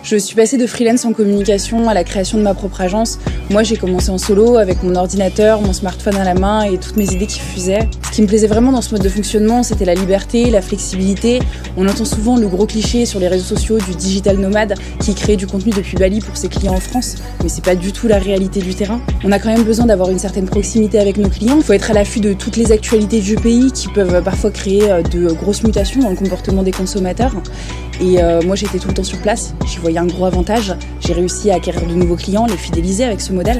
Je suis passée de freelance en communication à la création de ma propre agence. Moi, j'ai commencé en solo avec mon ordinateur, mon smartphone à la main et toutes mes idées qui fusaient. Ce qui me plaisait vraiment dans ce mode de fonctionnement, c'était la liberté, la flexibilité. On entend souvent le gros cliché sur les réseaux sociaux du digital nomade qui crée du contenu depuis Bali pour ses clients en France, mais c'est pas du tout la réalité du terrain. On a quand même besoin d'avoir une certaine proximité avec nos clients. Il faut être à l'affût de toutes les actualités du pays qui peuvent parfois créer de grosses mutations dans le comportement des consommateurs. Et moi, j'étais tout le temps sur place. J'y voyais un gros avantage. J'ai réussi à acquérir de nouveaux clients, les fidéliser avec ce modèle.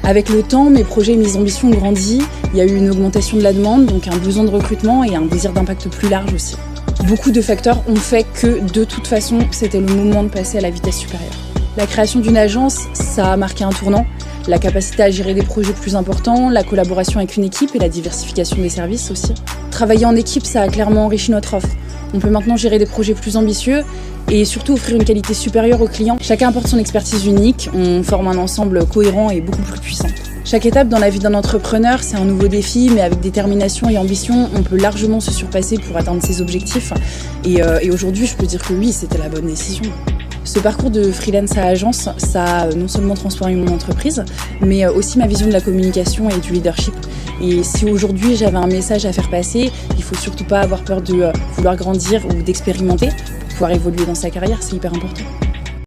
Avec le temps, mes projets et mes ambitions ont grandi. Il y a eu une augmentation de la demande, donc un besoin de recrutement et un désir d'impact plus large aussi. Beaucoup de facteurs ont fait que, de toute façon, c'était le moment de passer à la vitesse supérieure. La création d'une agence, ça a marqué un tournant. La capacité à gérer des projets plus importants, la collaboration avec une équipe et la diversification des services aussi. Travailler en équipe, ça a clairement enrichi notre offre. On peut maintenant gérer des projets plus ambitieux et surtout offrir une qualité supérieure aux clients. Chacun apporte son expertise unique, on forme un ensemble cohérent et beaucoup plus puissant. Chaque étape dans la vie d'un entrepreneur, c'est un nouveau défi, mais avec détermination et ambition, on peut largement se surpasser pour atteindre ses objectifs. Et aujourd'hui, je peux dire que oui, c'était la bonne décision. Ce parcours de freelance à agence, ça a non seulement transformé mon entreprise, mais aussi ma vision de la communication et du leadership. Et si aujourd'hui j'avais un message à faire passer, il faut surtout pas avoir peur de vouloir grandir ou d'expérimenter pour pouvoir évoluer dans sa carrière, c'est hyper important.